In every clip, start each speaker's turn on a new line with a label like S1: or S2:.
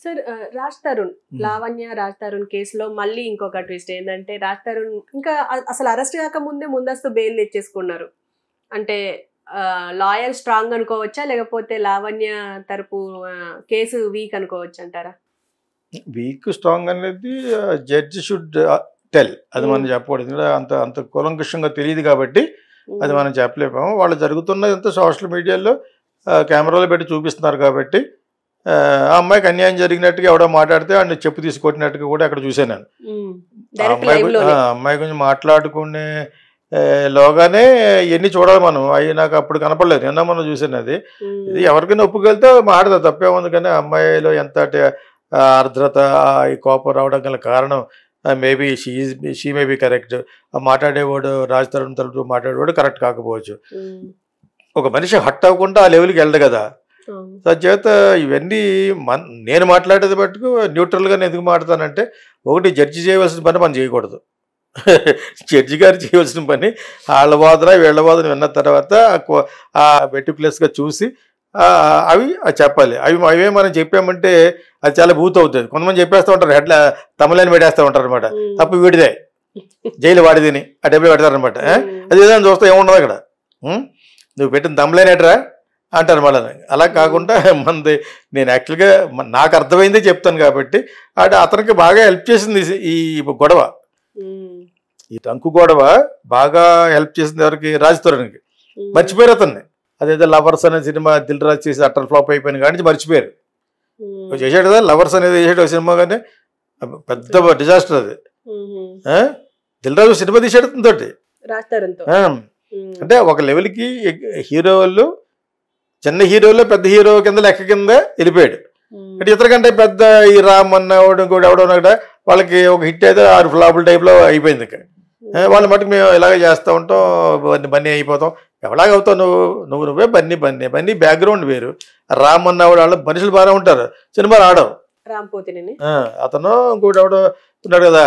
S1: Sir Raj Tarun Lavanya Raj Tarun కేసులో మళ్ళీ ఇంకొక ట్విస్ట్ ఏంటంటే రాజ్ తరుణ్ ఇంకా అసలు అరెస్ట్ కాక ముందే ముందస్తు బెయిల్ తెచ్చేసుకున్నారు. అంటే లాయర్ స్ట్రాంగ్ అనుకోవచ్చా లేకపోతే లావణ్య తరపు కేసు వీక్ అనుకోవచ్చు అంటారా?
S2: వీక్ స్ట్రాంగ్ అనేది జడ్జి షుడ్ టెల్, అది మనం చెప్పకూడదు. అంత అంత కూలంకషంగా తెలియదు కాబట్టి అది మనం చెప్పలేము. వాళ్ళు జరుగుతున్నదంతా సోషల్ మీడియాలో కెమెరాలో పెట్టి చూపిస్తున్నారు కాబట్టి ఆ అమ్మాయికి అన్యాయం జరిగినట్టుగా ఎవడో మాట్లాడితే ఆయన చెప్పు తీసుకొట్టినట్టుగా కూడా అక్కడ చూసాను నేను. అమ్మాయి గురించి మాట్లాడుకునే లోగానే ఎన్ని చూడాలి మనం, అవి నాకు అప్పుడు కనపడలేదు, నిన్న మనం చూసాను. అది ఇది ఎవరికైనా ఒప్పుకెళ్తే మాట్లాడదా, తప్పేముంది. కానీ అమ్మాయిలో ఎంత ఆర్ద్రత, ఈ కోపం రావడం గల కారణం maybe she may be correct. మాట్లాడేవాడు రాజ్ తరుణ్ తరపు మాట్లాడేవాడు కరెక్ట్ కాకపోవచ్చు. ఒక మనిషి హట్ అవ్వకుండా ఆ లెవెల్కి వెళ్ళదు కదా. చేత ఇవన్నీ నేను మాట్లాడేది మటుకు న్యూట్రల్గా నేను ఎందుకు మాట్లాడతానంటే, ఒకటి జడ్జి చేయవలసిన పని మనం చేయకూడదు. జడ్జి గారు చేయవలసిన పని వాళ్ళ వాదన వీళ్ళ వాదన విన్న తర్వాత ఆ మెటిక్యులస్గా చూసి అవి చెప్పాలి. అవే మనం చెప్పామంటే అది చాలా బూత్ అవుతుంది. కొంతమంది చెప్పేస్తూ ఉంటారు, హెడ్ల తమిళని పెట్టేస్తూ ఉంటారు అనమాట. తప్పు వీడిదే, జైలు వాడిదని ఆ డబ్బులు పెడతారనమాట. అది ఏదైనా చూస్తే ఏముండదు అక్కడ, నువ్వు పెట్టిన తమిళని ఎట్రా అంటారు మళ్ళీ. అలా కాకుండా మనది నేను యాక్చువల్గా నాకు అర్థమైందే చెప్తాను కాబట్టి అతనికి బాగా హెల్ప్ చేసింది ఈ గొడవ, ఈ టంకు గొడవ బాగా హెల్ప్ చేసింది ఎవరికి? రాజ్ తరుణ్కి. మర్చిపోయారు అతన్ని. అదేదో లవర్స్ అనే సినిమా దిల్ రాజు చేసి అట్టర్ ఫ్లాప్ అయిపోయిన కానీ మర్చిపోయారు. చేసాడు కదా లవర్స్ అనేది, చేసాడు సినిమా, కానీ పెద్ద డిజాస్టర్ అది. దిల్ రాజు సినిమా తీసాడు తోటి. అంటే ఒక లెవెల్కి హీరో వాళ్ళు చిన్న హీరోలో పెద్ద హీరో కింద లెక్క కింద వెళ్ళిపోయాడు. అంటే ఇతరకంటే పెద్ద ఈ రామ్ అన్నవాడు కూడా ఎవడన్నా కూడా వాళ్ళకి ఒక హిట్ అయితే 6 ఫ్లాపుల టైప్లో అయిపోయింది. ఇక్కడ వాళ్ళ మటుకు మేము ఇలాగే చేస్తూ ఉంటాం, బన్నీ అయిపోతాం. ఎవలాగా అవుతావు నువ్వే బన్నీ బ్యాక్గ్రౌండ్ వేరు. రామ్ అన్నవాడు వాళ్ళు మనుషులు బాగానే ఉంటారు, సినిమాలు ఆడవు. అతను ఇంకోటి ఎవడో ఉన్నాడు కదా,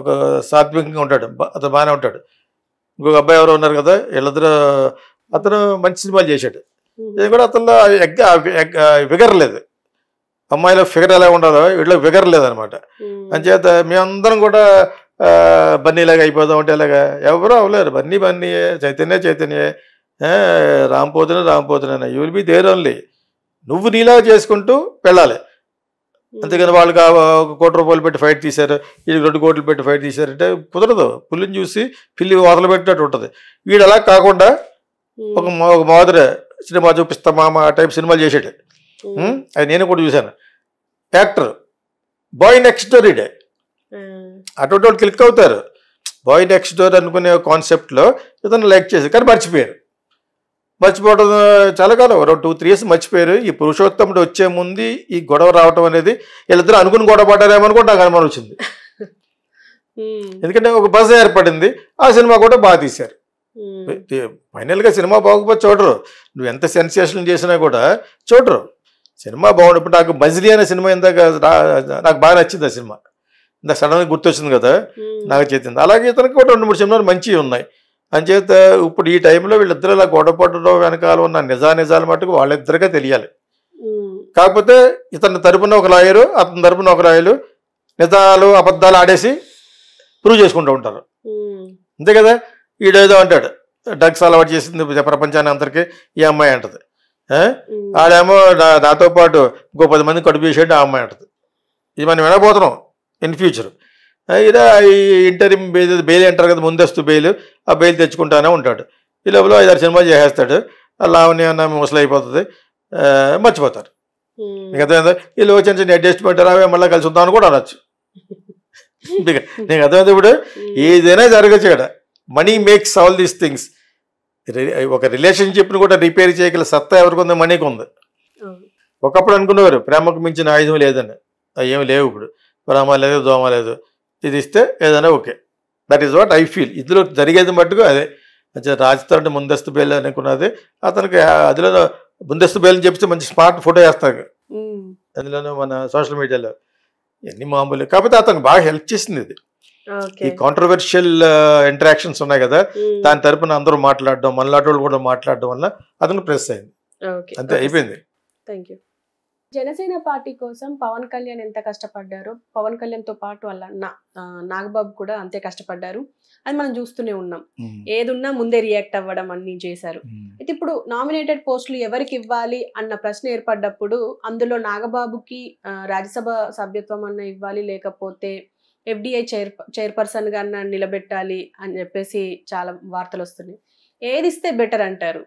S2: ఒక సాత్వికంగా ఉంటాడు, అతను బాగానే ఉంటాడు. ఇంకొక అబ్బాయి ఎవరో ఉన్నారు కదా, వీళ్ళిద్దరూ అతను మంచి సినిమాలు చేశాడు. ఇది కూడా అతనిలో ఫిగర్ లేదు. అమ్మాయిలో ఫిగర్ ఎలా ఉండదో వీటిలో ఫిగర్ లేదనమాట. అంచేత మేమందరం కూడా బన్నీలాగా అయిపోదాం అంటే ఇలాగా ఎవరూ అవ్వలేరు. బన్నీయే, చైతన్యే, రాంపోతునే, you will be there only. నువ్వు నీలాగా చేసుకుంటూ వెళ్ళాలి. అంతేగాని వాళ్ళకి 1 కోటి రూపాయలు పెట్టి ఫైట్ తీశారు, వీళ్ళకి 2 కోట్లు పెట్టి ఫైట్ తీశారంటే కుదరదు. పుల్లిని చూసి పిల్లి వదలు పెట్టినట్టు ఉంటుంది. వీడు అలా కాకుండా ఒక మాదిరి సినిమా చూపిస్తా మామ టైప్ సినిమాలు చేసాడు. అది నేను కూడా చూశాను. యాక్టర్ బాయ్ నెక్స్ట్ డోర్ ఇడే అటువంటి వాళ్ళు క్లిక్ అవుతారు. బాయ్ నెక్స్ట్ డోర్ అనుకునే కాన్సెప్ట్లో ఇతను లైక్ చేశారు, కానీ మర్చిపోవడం చాలా కాలం 2-3 years మర్చిపోయారు. ఈ పురుషోత్తముడు వచ్చే ముందు ఈ గొడవ రావటం అనేది వీళ్ళిద్దరూ అనుకుని గొడవ పడ్డారేమో కూడా నాకు అనుమానం వచ్చింది. ఎందుకంటే ఒక బజ్ ఏర్పడింది. ఆ సినిమా కూడా బాగా తీశారు. ఫైనల్గా సినిమా బాగోకపోతే చూడరు. నువ్వు ఎంత సెన్సేషన్ చేసినా కూడా చూడరు. సినిమా బాగుండు. ఇప్పుడు నాకు మజిలీ అనే సినిమా ఇందాక నాకు బాగా నచ్చింది. ఆ సినిమా ఇందాక సడన్గా గుర్తొచ్చింది కదా, నాకు చేసింది. అలాగే ఇతనికి కూడా 2-3 సినిమాలు మంచివి ఉన్నాయి. అంచేత ఇప్పుడు ఈ టైంలో వీళ్ళిద్దరు ఇలా గొడవ పడడం వెనకాల ఉన్న నిజాలు మటుకు వాళ్ళిద్దరిగా తెలియాలి. కాకపోతే ఇతని తరపున ఒక లాయరు, అతని తరపున ఒక లాయరు నిజాలు అబద్ధాలు ఆడేసి ప్రూవ్ చేసుకుంటూ ఉంటారు. అంతే కదా. ఈడేదో అంటాడు, డ్రగ్స్ అలవాటు చేసింది ప్రపంచాన్ని అందరికీ ఈ అమ్మాయి అంటది. ఆడేమో నాతో పాటు ఇంకో 10 మంది కడుపు చేసాడు ఆ అమ్మాయి అంటది. ఇది మనం వినబోతున్నాం ఇన్ ఫ్యూచర్. ఇలా ఈ ఇంటరిమ్ బెయిల్ అంటారు కదా, ముందస్తు బెయిల్, ఆ బెయిల్ తెచ్చుకుంటానే ఉంటాడు. ఈ లోపల 5-6 సినిమాలు చేసేస్తాడు. లావణ్య అన్న ముసలి అయిపోతుంది, మర్చిపోతారు. నీకు అర్థమైందా? వీళ్ళు చిన్న అడ్జస్ట్మెంట్ రావే మళ్ళీ కలిసి ఉందామని కూడా అనొచ్చు. నీకు అర్థమైంది? ఇప్పుడు ఏదైనా జరగచ్చు ఇక్కడ. Money makes all these things. ఒక రిలేషన్షిప్ని కూడా రిపేర్ చేయగల సత్తా ఎవరికి ఉంది? మనీకి ఉంది. ఒకప్పుడు అనుకునేవారు ప్రేమకు మించిన ఆయుధం లేదని, అవి ఏమి లేవు ఇప్పుడు. ప్రేమ లేదు, దోమ లేదు, ఇది ఇస్తే ఏదైనా okay. That is what I feel. ఇందులో జరిగేది మట్టుకు అదే. రాజ్ తరుణ్ ముందస్తు బెయిల్ అనుకున్నది, అతనికి అందులో ముందస్తు బెయిల్ చెప్తే మంచి స్మార్ట్ ఫోటో వేస్తారు అందులోనూ మన సోషల్ మీడియాలో. ఎన్ని మామూలు. కాకపోతే అతనికి బాగా హెల్ప్ చేసింది ఇది. ఈ కాంట్రవర్షియల్ ఇంటరాక్షన్స్ ఉన్నాయి కదా, దాని తరపున అందరూ మాట్లాడడం, మనలాంటి వాళ్ళు కూడా మాట్లాడడం వల్ల అతను ప్రెస్ అయింది. అంతే, అయిపోయింది.
S1: జనసేన పార్టీ కోసం పవన్ కళ్యాణ్ ఎంత కష్టపడ్డారో, పవన్ కళ్యాణ్తో పాటు వాళ్ళ నాగబాబు కూడా అంతే కష్టపడ్డారు. అది మనం చూస్తూనే ఉన్నాం. ఏదున్నా ముందే రియాక్ట్ అవ్వడం అన్ని చేశారు. అయితే ఇప్పుడు నామినేటెడ్ పోస్టులు ఎవరికి ఇవ్వాలి అన్న ప్రశ్న ఏర్పడ్డప్పుడు అందులో నాగబాబుకి రాజ్యసభ సభ్యత్వం అన్న ఇవ్వాలి, లేకపోతే FDI చైర్పర్సన్ గా నిలబెట్టాలి అని చెప్పేసి చాలా వార్తలు వస్తున్నాయి. ఏది ఇస్తే బెటర్ అంటారు?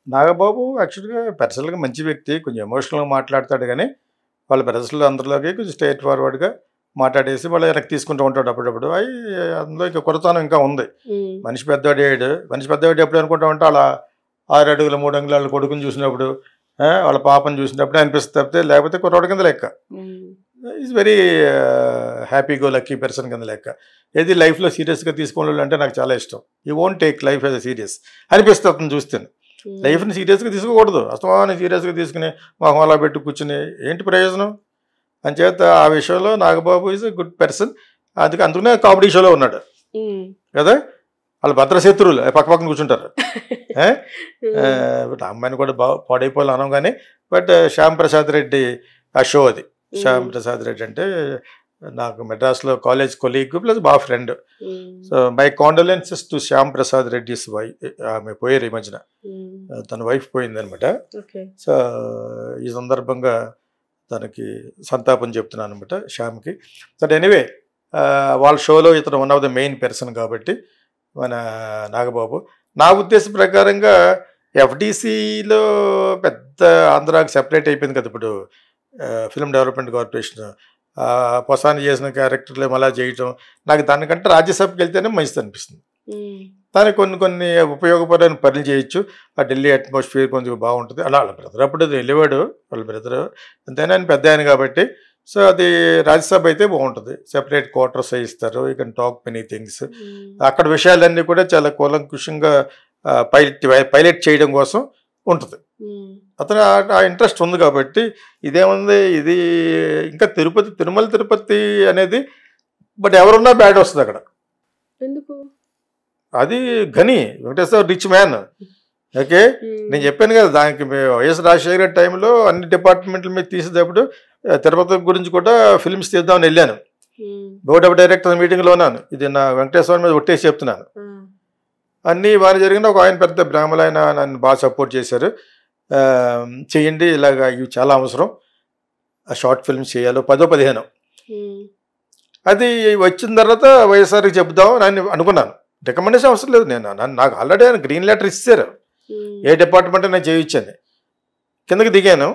S2: నాగబాబు యాక్చువల్గా పర్సనల్గా మంచి వ్యక్తి, కొంచెం ఎమోషనల్గా మాట్లాడతాడు, కానీ వాళ్ళ ప్రజలు అందరిలోకి కొంచెం స్ట్రైట్ ఫార్వర్డ్గా మాట్లాడేసి వాళ్ళు వెనక్కి తీసుకుంటూ ఉంటాడు అప్పుడప్పుడు. అవి అందులో ఇంకా కొరతనం ఇంకా ఉంది. మనిషి పెద్దవాడు ఎప్పుడు అనుకుంటా ఉంటే అలా 6 అడుగుల 3 అంగుళాల కొడుకుని చూసినప్పుడు, వాళ్ళ పాపను చూసినప్పుడు అనిపిస్తుంది తప్పితే, లేకపోతే కుర్రోడు కింద లెక్క. Is very happy go lucky person కింద లెక్క. ఏది లైఫ్లో సీరియస్గా తీసుకోవాలి అంటే నాకు చాలా ఇష్టం. You won't take life as a serious అనిపిస్తుంది అతను చూస్తాను. లైఫ్ని సీరియస్గా తీసుకోకూడదు, అస్తమానం సీరియస్గా తీసుకుని మొహం అలా పెట్టి కూర్చుని ఏంటి ప్రయోజనం అంచేత ఆ విషయంలో Nagababu is a good person. అందుకనే కామెడీ షోలో ఉన్నాడు కదా. వాళ్ళు భద్రశత్రువులు పక్కన కూర్చుంటారు. అమ్మాయిని కూడా పాడైపోవాలి అనం కానీ, బట్ శ్యామ్ ప్రసాద్ రెడ్డి ఆ షో అది. శ్యామ్ ప్రసాద్ రెడ్డి అంటే నాకు మెడ్రాస్లో కాలేజ్ కొలీగ్ ప్లస్ బాగా friend. So my condolences to Shyam Prasad Reddy's wife. ఆమె పోయారు ఈ మధ్యన, తన వైఫ్ పోయింది అనమాట. సో ఈ సందర్భంగా తనకి సంతాపం చెప్తున్నాను అనమాట శ్యామ్కి. బట్ ఎనీవే వాళ్ళ షోలో ఇతను one of the main person కాబట్టి మన నాగబాబు. నా ఉద్దేశం ప్రకారంగా FDCలో పెద్ద ఆంధ్రాకి సెపరేట్ అయిపోయింది కదా ఇప్పుడు ఫిల్మ్ డెవలప్మెంట్ కార్పొరేషన్. పొసాని చేసిన క్యారెక్టర్లు అలా చేయటం నాకు దానికంటే రాజ్యసభకి వెళ్తేనే మంచిది అనిపిస్తుంది. దానికి కొన్ని ఉపయోగపడని పనులు చేయొచ్చు. ఆ ఢిల్లీ అట్మాస్ఫియర్ కొంచెం బాగుంటుంది. అలా వాళ్ళ బ్రదర్ అప్పుడు వెళ్ళేవాడు, వాళ్ళ బ్రదర్ ఎంతైనా ఆయన పెద్ద ఆయన కాబట్టి. సో అది రాజ్యసభ అయితే బాగుంటుంది. సెపరేట్ క్వార్టర్స్ ఇస్తారు, you can talk many things. అక్కడ విషయాలన్నీ కూడా చాలా కూలంకుషంగా పైలట్ చేయడం కోసం ఉంటుంది. అతను ఆ ఇంట్రెస్ట్ ఉంది కాబట్టి ఇదేముంది, ఇది ఇంకా తిరుమల తిరుపతి అనేది బట్ ఎవరున్నా బ్యాడ్ వస్తుంది అక్కడ.
S1: ఎందుకు?
S2: అది Ghani Venkateswara rich man. Okay, నేను చెప్పాను కదా దానికి వైఎస్ రాజశేఖర టైంలో అన్ని డిపార్ట్మెంట్ల మీద తీసేటప్పుడు తిరుపతి గురించి కూడా ఫిల్మ్స్ తీద్దామని వెళ్ళాను. బోర్డ్ ఆఫ్ డైరెక్టర్ మీటింగ్లో ఉన్నాను. ఇది నా వెంకటేశ్వర మీద ఒట్టేసి చెప్తున్నాను. అన్నీ బాగా జరిగిన ఒక ఆయన పెద్ద బ్రాహ్మణ ఆయన నన్ను బాగా సపోర్ట్ చేశారు. చేయండి ఇలాగ ఇవి చాలా అవసరం, ఆ షార్ట్ ఫిల్మ్స్ చేయాలి 10-15. అది వచ్చిన తర్వాత వైఎస్ఆర్కి చెప్దాం అని అనుకున్నాను. రికమెండేషన్ అవసరం లేదు, నాకు ఆల్రెడీ ఆయన గ్రీన్ లెటర్ ఇచ్చారు, ఏ డిపార్ట్మెంట్ నేను చేయొచ్చని. కిందకి దిగాను.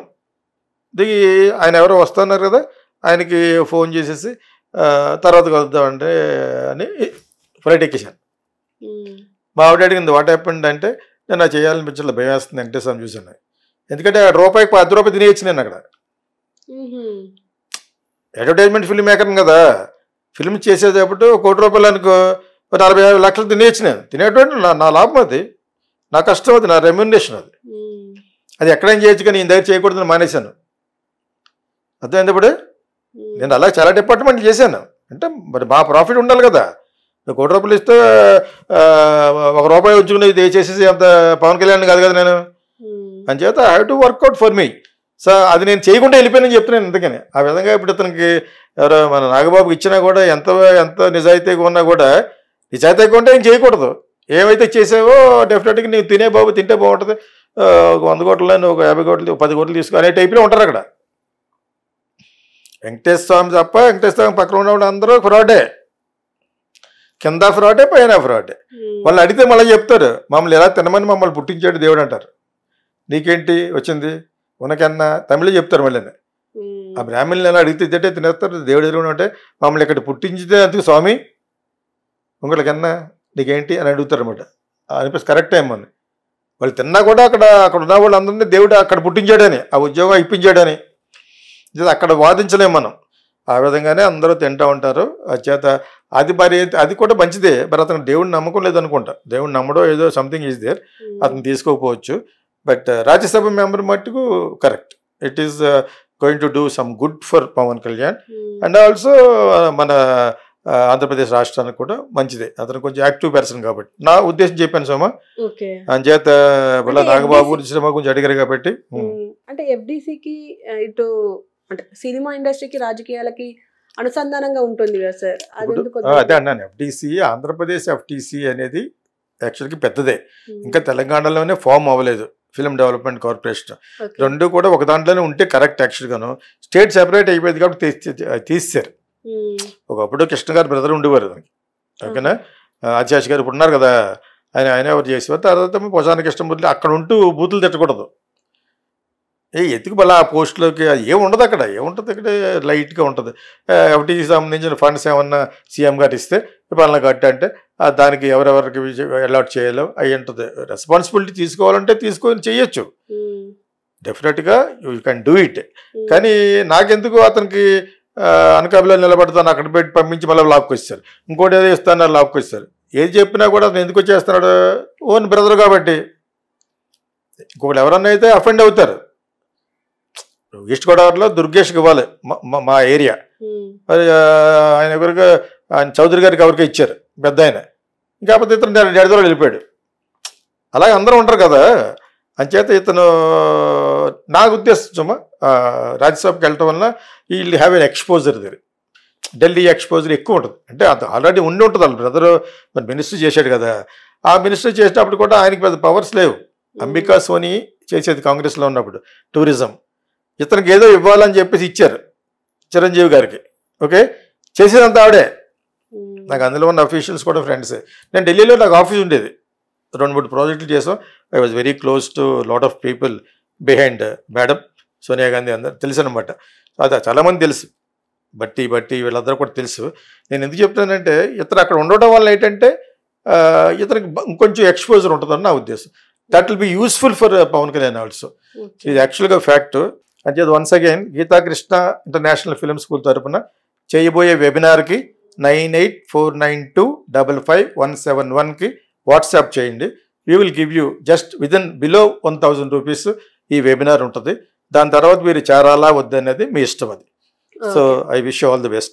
S2: దిగి ఆయన ఎవరో వస్తున్నారు కదా, ఆయనకి ఫోన్ చేసేసి తర్వాత కలుద్దామంటే అని ఫ్లైట్ ఎక్కేసాను. మా ఆవిడ అడిగింది వాట్ హ్యాపెండ్ అంటే, నేను అది చేయాలనిపించలేదు, భయం వేస్తుంది వెంకటేశ్వరం చూసాను. ఎందుకంటే రూపాయికి 10 రూపాయలు తినేయచ్చు నేను అక్కడ. అడ్వర్టైజ్మెంట్ ఫిల్మ్ మేకర్ని కదా, ఫిల్మ్ చేసేటప్పుడు 1 కోటి రూపాయలు అనుకో 40-50 లక్షలు తినేయచ్చు నేను. తినేటువంటి నా లాభం అది, నా కష్టం అది, నా రెమ్యూనరేషన్ అది. అది ఎక్కడైనా చేయొచ్చు కానీ నేను దగ్గర చేయకూడదని మానేశాను. అర్థమైంది. ఇప్పుడు నేను అలా చాలా డిపార్ట్మెంట్లు చేశాను. అంటే మరి మా ప్రాఫిట్ ఉండాలి కదా. 1 కోటి రూపాయలు ఇస్తే 1 రూపాయి ఉంచుకుని ఇది చేసేసి అంత పవన్ కళ్యాణ్ కాదు కదా నేను. అంచేత I have to work out for me. So అది నేను చేయకుండా వెళ్ళిపోయానని చెప్తున్నాను. అందుకని ఆ విధంగా ఇప్పుడు ఇతనికి ఎవరో మన నాగబాబుకి ఇచ్చినా కూడా ఎంత నిజాయితీగా ఉన్నా కూడా, నిజాయితీగా ఉంటే ఏం చేయకూడదు. ఏమైతే చేసావో డెఫినెట్గా నీవు తినే బాబు తింటే బాగుంటుంది, 100 కోట్లని 50 కోట్లు 10 కోట్లు తీసుకో అనే టైప్లో ఉంటారు అక్కడ. వెంకటేశ్వర స్వామి తప్ప వెంకటేశ్వర స్వామి పక్కన ఉన్నవాడు అందరూ ఫ్రాడే, కింద ఫ్రాడే పైన ఫ్రాడే. వాళ్ళు అడిగితే మళ్ళీ చెప్తారు మమ్మల్ని ఎలా తినమని మమ్మల్ని పుట్టించాడు దేవుడు అంటారు. నీకేంటి వచ్చింది ఉనకన్నా తమిళ చెప్తారు. మళ్ళీ ఆ బ్రాహ్మణులు ఎలా అడిగితే ఇద్దటే తినేస్తారు. దేవుడు ఎదురు అంటే మమ్మల్ని ఇక్కడ పుట్టించితే అందుకు స్వామి ఇంకొకరికన్నా నీకేంటి అని అడుగుతారు అనమాట. అనిపిస్తుంది కరెక్ట్ టైం అని. వాళ్ళు తిన్నా కూడా అక్కడ ఉన్న వాళ్ళు అందరినీ దేవుడు అక్కడ పుట్టించాడని, ఆ ఉద్యోగం ఇప్పించాడని అక్కడ వాదించలేము మనం. ఆ విధంగానే అందరూ తింటూ ఉంటారు. చేత అది మరి అది కూడా మంచిదే. మరి అతను దేవుడిని నమ్మకం లేదనుకుంటా. దేవుడిని నమ్మడో ఏదో సంథింగ్ ఈజ్ దేర్, అతను తీసుకోకపోవచ్చు. బట్ రాజ్యసభ మెంబర్ మట్టుకు correct. It is going to do some good for Pavan Kalyan. And also మన ఆంధ్రప్రదేశ్ రాష్ట్రానికి కూడా మంచిదే. అతను కొంచెం యాక్టివ్ పర్సన్ కాబట్టి నా ఉద్దేశం చెప్పాను సోమ.
S1: ఓకే.
S2: అంచేత ఇలా
S1: అంటే
S2: నాగబాబు
S1: FDC
S2: గురించి సినిమా గురించి అడిగారు కాబట్టి
S1: అంటే ఎఫ్డిసికి ఇటు అంటే సినిమా ఇండస్ట్రీకి రాజకీయాలకి అనుసంధానంగా ఉంటుంది కదా సార్, అది
S2: ఇప్పుడు
S1: ఎందుకు
S2: అదే అన్నాను, ఎఫ్టీసీ ఆంధ్రప్రదేశ్ ఎఫ్టీసీ అనేది యాక్చువల్గా పెద్దదే, ఇంకా తెలంగాణలోనే ఫామ్ అవ్వలేదు ఫిల్మ్ డెవలప్మెంట్ కార్పొరేషన్. రెండు కూడా ఒక దాంట్లోనే ఉంటే కరెక్ట్. యాక్చువల్గాను స్టేట్ సెపరేట్ అయిపోయింది కాబట్టి తీసేశారు. ఒకప్పుడు కృష్ణ గారు బ్రదర్ ఉండేవారు దానికి, ఓకేనా, ఆచాష్ గారు ఇప్పుడు ఉన్నారు కదా, ఆయన ఎవరు చేసేవారు. తర్వాత పొసాన కృష్ణమూర్తి అక్కడ ఉంటూ బూతులు తిట్టకూడదు. ఎత్తుకు మళ్ళీ ఆ పోస్టులోకి ఏముండదు అక్కడ, ఏముంటుంది అక్కడ లైట్గా ఉంటుంది. ఎఫ్టీసీకి సంబంధించిన ఫండ్స్ ఏమన్నా సీఎం గారు ఇస్తే పలానా కట్ట అంటే దానికి ఎవరెవరికి అలాట్ చేయాలో అవి ఉంటుంది. రెస్పాన్సిబిలిటీ తీసుకోవాలంటే తీసుకొని చేయొచ్చు, డెఫినెట్గా యూ కెన్ డూ ఇట్. కానీ నాకెందుకు అతనికి అనకాపల్లిలో నిలబడతాను అక్కడ పెట్టి పంపించి మళ్ళీ లాక్కొచ్చారు, ఇంకోటి ఏదో ఇస్తాను లాక్కొచ్చారు. ఏది చెప్పినా కూడా అతను ఎందుకు వచ్చేస్తున్నాడు, ఓన్ బ్రదర్ కాబట్టి. ఇంకొకటి ఎవరన్నా అయితే అఫెండ్ అవుతారు. ఈస్ట్ గోదావరిలో దుర్గేష్కి ఇవ్వాలి మా ఏరియా, మరి ఆయన ఎవరికి ఆయన చౌదరి గారికి ఎవరికి ఇచ్చారు పెద్ద ఆయన, కాకపోతే ఇతను డెడదలో వెళ్ళిపోయాడు. అలాగే అందరూ ఉంటారు కదా. అంచేత ఇతను నాకు ఉద్దేశం రాజ్యసభకి వెళ్ళటం వల్ల వీళ్ళు హ్యావ్ ఎన్ ఎక్స్పోజర్ దగ్గర, ఢిల్లీ ఎక్స్పోజర్ ఎక్కువ ఉంటుంది. అంటే అది ఆల్రెడీ ఉండి ఉంటుంది, వాళ్ళ బ్రదరు మరి మినిస్టర్ చేశాడు కదా. ఆ మినిస్టర్ చేసినప్పుడు కూడా ఆయనకి పెద్ద పవర్స్ లేవు. అంబికా సోని చేసేది కాంగ్రెస్లో ఉన్నప్పుడు టూరిజం, ఇతనికి ఏదో ఇవ్వాలని చెప్పేసి ఇచ్చారు చిరంజీవి గారికి. ఓకే, చేసేదంతా ఆవిడే. నాకు అందులో ఉన్న అఫీషియల్స్ కూడా ఫ్రెండ్సే. నేను ఢిల్లీలో నాకు ఆఫీస్ ఉండేది, 2-3 ప్రాజెక్టులు చేసాం. I was very close to lot of people behind madam Sonia Gandhi, అందరు తెలుసు అనమాట. అది చాలామంది తెలుసు, బట్టి వీళ్ళందరూ కూడా తెలుసు. నేను ఎందుకు చెప్తానంటే ఇతను అక్కడ ఉండటం వల్ల ఏంటంటే ఇతనికి ఇంకొంచెం ఎక్స్పోజర్ ఉంటుందని నా ఉద్దేశం. That will be useful for Pavan Kalyan also. ఇది యాక్చువల్గా ఫ్యాక్ట్. అంటే once again Geetha Krishna international film school తరఫున చేయబోయే వెబినార్కి 9849255171కి వాట్సాప్ చేయండి. We will give you just below 1000 rupees ఈ వెబినార్ ఉంటుంది. దాని తర్వాత మీరు చేరాలా వద్దనేది మీ ఇష్టం అది. So I wish you all the best.